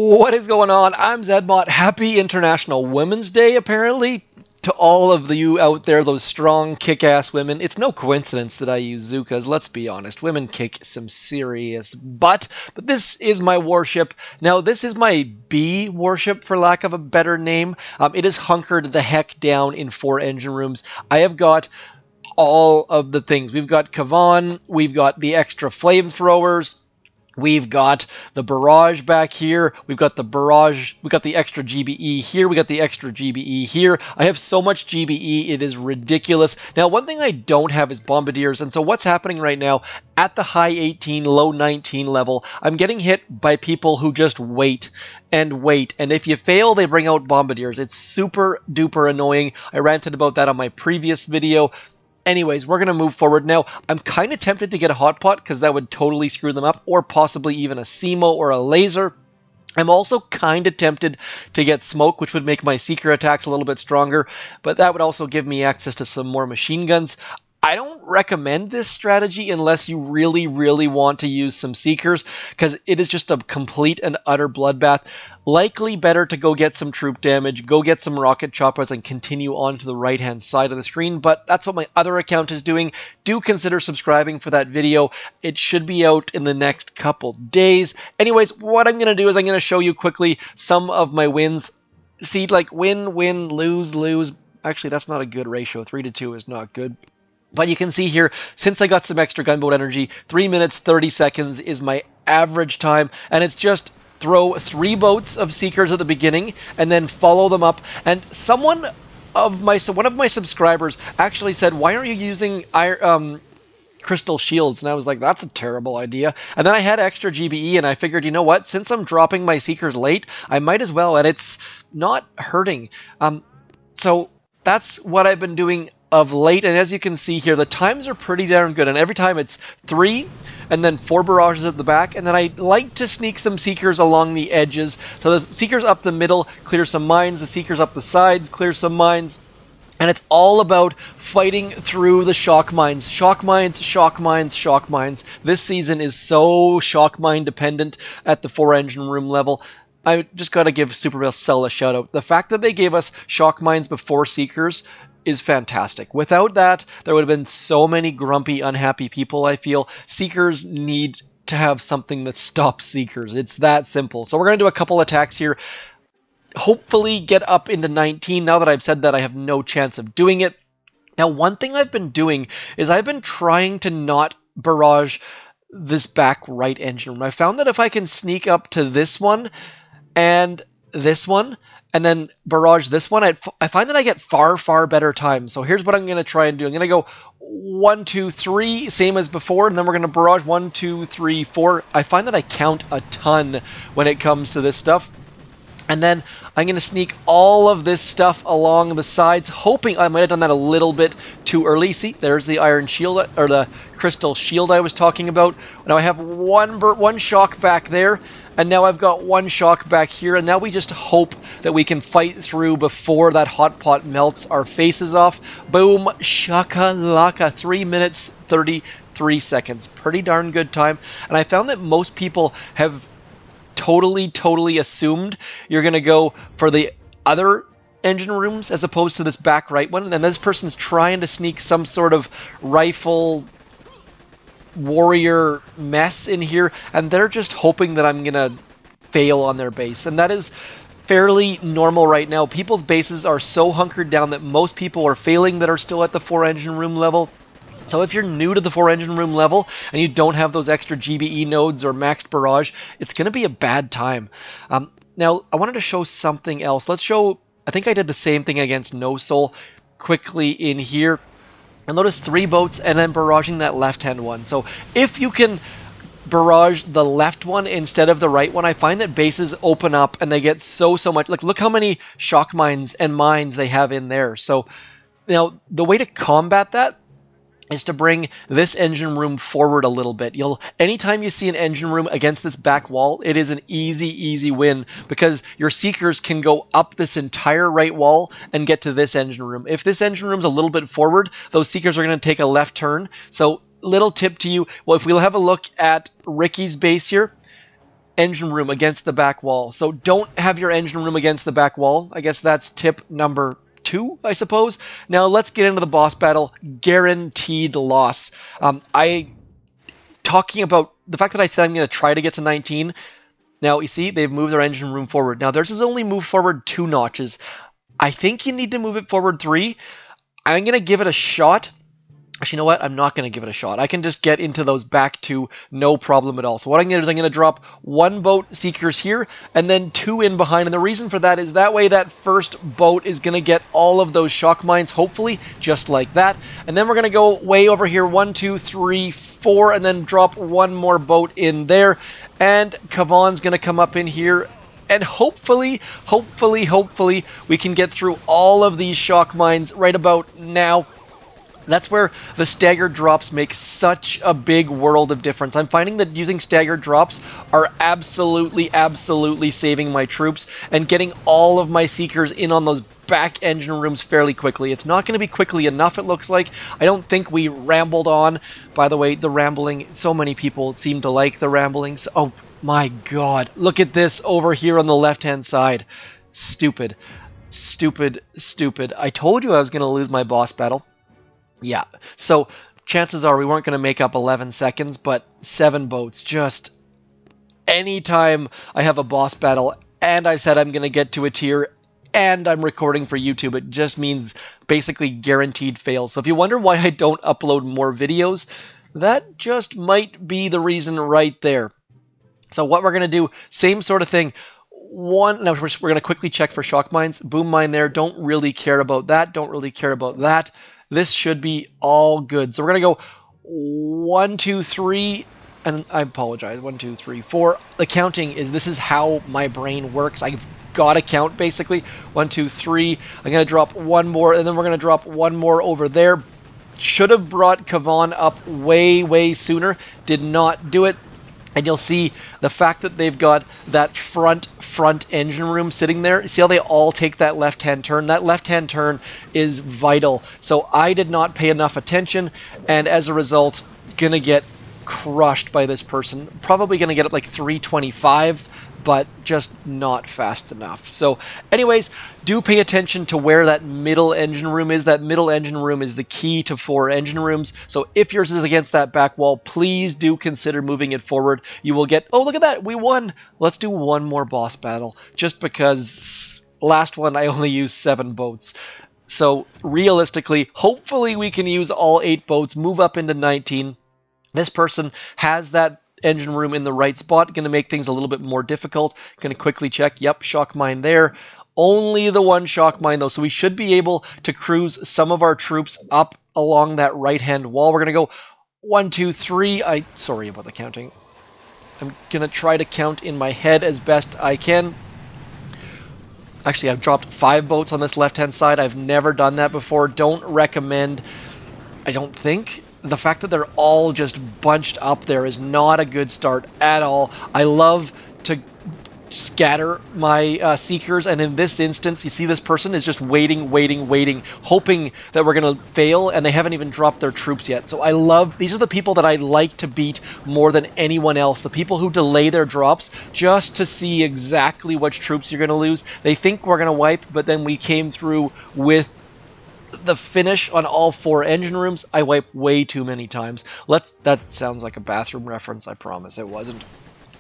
What is going on? I'm Zedbot. Happy International Women's Day, apparently. To all of you out there, those strong, kick-ass women, it's no coincidence that I use Zookas. Let's be honest, women kick some serious butt. But this is my warship. Now, this is my B warship, for lack of a better name. It is hunkered the heck down in 4 engine rooms. I have got all of the things. We've got Kavan, we've got the extra flamethrowers, we've got the barrage back here. We've got the barrage. We've got the extra GBE here. We got the extra GBE here. I have so much GBE. It is ridiculous. Now, one thing I don't have is bombardiers. And so what's happening right now at the high 18, low 19 level, I'm getting hit by people who just wait and wait. And if you fail, they bring out bombardiers. It's super duper annoying. I ranted about that on my previous video. Anyways, we're going to move forward now. I'm kind of tempted to get a hot pot because that would totally screw them up, or possibly even a SEMO or a laser. I'm also kind of tempted to get smoke, which would make my seeker attacks a little bit stronger, but that would also give me access to some more machine guns. I don't recommend this strategy unless you really, really want to use some seekers, because it is just a complete and utter bloodbath. Likely better to go get some troop damage, go get some rocket choppers, and continue on to the right-hand side of the screen, but that's what my other account is doing. Do consider subscribing for that video. It should be out in the next couple days. Anyways, what I'm going to do is I'm going to show you quickly some of my wins. See, like win, win, lose, lose. Actually, that's not a good ratio. 3-2 is not good. But you can see here, since I got some extra gunboat energy, 3 minutes, 30 seconds is my average time. And it's just throw 3 boats of seekers at the beginning and then follow them up. And one of my subscribers actually said, why aren't you using crystal shields? And I was like, that's a terrible idea. And then I had extra GBE and I figured, you know what, since I'm dropping my seekers late, I might as well, and it's not hurting. So that's what I've been doing of late, and as you can see here, the times are pretty darn good, and every time it's 3 and then 4 barrages at the back, and then I like to sneak some seekers along the edges. So the seekers up the middle clear some mines, the seekers up the sides clear some mines, and it's all about fighting through the shock mines. Shock mines, shock mines, shock mines. This season is so shock mine dependent at the 4 engine room level. I just got to give Supercell a shout out. The fact that they gave us shock mines before seekers is fantastic. Without that, there would have been so many grumpy, unhappy people, I feel. Seekers need to have something that stops seekers. It's that simple. So we're going to do a couple attacks here. Hopefully get up into 19. Now that I've said that, I have no chance of doing it. Now, one thing I've been doing is I've been trying to not barrage this back right engine room. I found that if I can sneak up to this one and this one, and then barrage this one, I find that I get far, far better time. So here's what I'm going to try and do. I'm going to go 1, 2, 3, same as before, and then we're going to barrage 1, 2, 3, 4. I find that I count a ton when it comes to this stuff. And then I'm going to sneak all of this stuff along the sides, hoping I might have done that a little bit too early. See, there's the iron shield, or the crystal shield I was talking about. Now I have one shock back there, and now I've got 1 shock back here, and now we just hope that we can fight through before that hot pot melts our faces off. Boom, shakalaka, 3 minutes, 33 seconds. Pretty darn good time. And I found that most people have totally assumed you're going to go for the other engine rooms as opposed to this back right one. And this person's trying to sneak some sort of rifle warrior mess in here, and they're just hoping that I'm gonna fail on their base, and that is fairly normal right now. People's bases are so hunkered down that most people are failing that are still at the 4 engine room level. So if you're new to the 4 engine room level and you don't have those extra GBE nodes or maxed barrage, it's gonna be a bad time. Now I wanted to show something else. Let's show, I think I did the same thing against No Soul quickly in here. And notice 3 boats and then barraging that left-hand one. So if you can barrage the left one instead of the right one, I find that bases open up and they get so much. Like, look how many shock mines and mines they have in there. So, you know, the way to combat that is to bring this engine room forward a little bit. Anytime you see an engine room against this back wall, it is an easy win, because your seekers can go up this entire right wall and get to this engine room. If this engine room's a little bit forward, those seekers are going to take a left turn. So little tip to you, well, if we'll have a look at Ricky's base here, engine room against the back wall. So don't have your engine room against the back wall. I guess that's tip number 2, I suppose. Now let's get into the boss battle. Guaranteed loss. Talking about the fact that I said I'm going to try to get to 19. Now, you see, they've moved their engine room forward. Now, theirs is only moved forward 2 notches. I think you need to move it forward 3. I'm going to give it a shot. Actually, you know what? I'm not going to give it a shot. I can just get into those back 2, no problem at all. So what I'm going to do is I'm going to drop 1 boat Seekers here, and then 2 in behind. And the reason for that is that way that first boat is going to get all of those shock mines, hopefully, just like that. And then we're going to go way over here, 1, 2, 3, 4, and then drop 1 more boat in there. And Kavan's going to come up in here. And hopefully, we can get through all of these shock mines right about now. That's where the staggered drops make such a big world of difference. I'm finding that using staggered drops are absolutely saving my troops and getting all of my Seekers in on those back engine rooms fairly quickly. It's not going to be quickly enough, it looks like. I don't think we rambled on. By the way, the rambling, so many people seem to like the ramblings. Oh my god, look at this over here on the left-hand side. Stupid. I told you I was going to lose my boss battle. Yeah, so chances are we weren't going to make up 11 seconds, but 7 boats. Just anytime I have a boss battle and I've said I'm going to get to a tier and I'm recording for YouTube, it just means basically guaranteed fails. So if you wonder why I don't upload more videos, that just might be the reason right there. So what we're going to do, same sort of thing. Now we're going to quickly check for shock mines. Boom mine there. Don't really care about that. This should be all good. So we're going to go 1, 2, 3, and I apologize, 1, 2, 3, 4. The counting this is how my brain works. I've got to count basically. 1, 2, 3. I'm going to drop 1 more, and then we're going to drop 1 more over there. Should have brought Kavan up way sooner. Did not do it. And you'll see the fact that they've got that front engine room sitting there. See how they all take that left-hand turn? That left-hand turn is vital. So I did not pay enough attention, and as a result, gonna get crushed by this person. Probably gonna get it like 325, but just not fast enough. So anyways, do pay attention to where that middle engine room is. That middle engine room is the key to 4 engine rooms. So if yours is against that back wall, please do consider moving it forward. You will get, oh, look at that, we won. Let's do 1 more boss battle, just because last one I only used 7 boats. So realistically, hopefully we can use all 8 boats, move up into 19. This person has that engine room in the right spot. Going to make things a little bit more difficult. Going to quickly check. Yep, shock mine there. Only the 1 shock mine though, so we should be able to cruise some of our troops up along that right-hand wall. We're going to go 1, 2, 3. Sorry about the counting. I'm going to try to count in my head as best I can. Actually, I've dropped 5 boats on this left-hand side. I've never done that before. Don't recommend, I don't think. The fact that they're all just bunched up there is not a good start at all. I love to scatter my Seekers, and in this instance, you see this person is just waiting, hoping that we're going to fail, and they haven't even dropped their troops yet. So I love, these are the people that I like to beat more than anyone else. The people who delay their drops just to see exactly which troops you're going to lose. They think we're going to wipe, but then we came through with the finish on all 4 engine rooms. I wiped way too many times. That sounds like a bathroom reference. I promise it wasn't.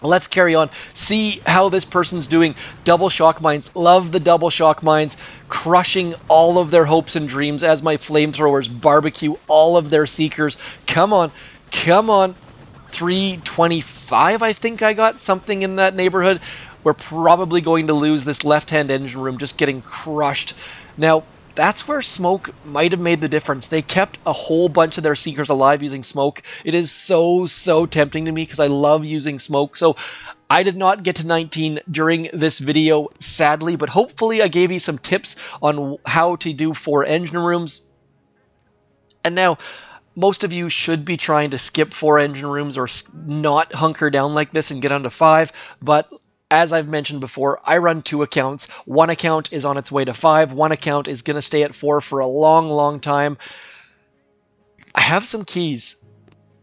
Let's carry on. See how this person's doing. Double shock mines. Love the double shock mines. Crushing all of their hopes and dreams as my flamethrowers barbecue all of their Seekers. Come on. 325, I think I got something in that neighborhood. We're probably going to lose this left-hand engine room, just getting crushed. Now, that's where smoke might have made the difference. They kept a whole bunch of their Seekers alive using smoke. It is so tempting to me because I love using smoke. So I did not get to 19 during this video, sadly, but hopefully I gave you some tips on how to do 4 engine rooms. And now, most of you should be trying to skip 4 engine rooms or not hunker down like this and get onto 5, but as I've mentioned before, I run 2 accounts. 1 account is on its way to 5. 1 account is going to stay at 4 for a long time. I have some keys.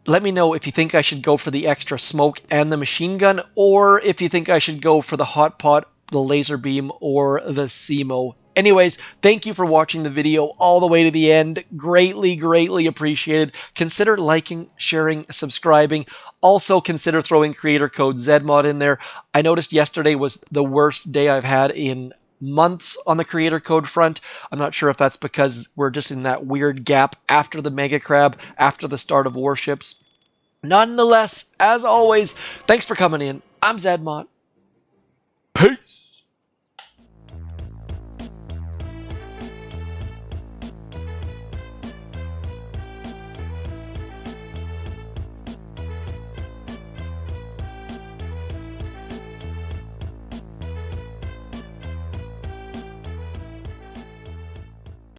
Let me know if you think I should go for the extra smoke and the machine gun, or if you think I should go for the hot pot, the laser beam, or the SEMO. Anyways, thank you for watching the video all the way to the end. Greatly appreciated. Consider liking, sharing, subscribing. Also consider throwing creator code ZMOD in there. I noticed yesterday was the worst day I've had in months on the creator code front. I'm not sure if that's because we're just in that weird gap after the Mega Crab, after the start of Warships. Nonetheless, as always, thanks for coming in. I'm ZMOD. Peace!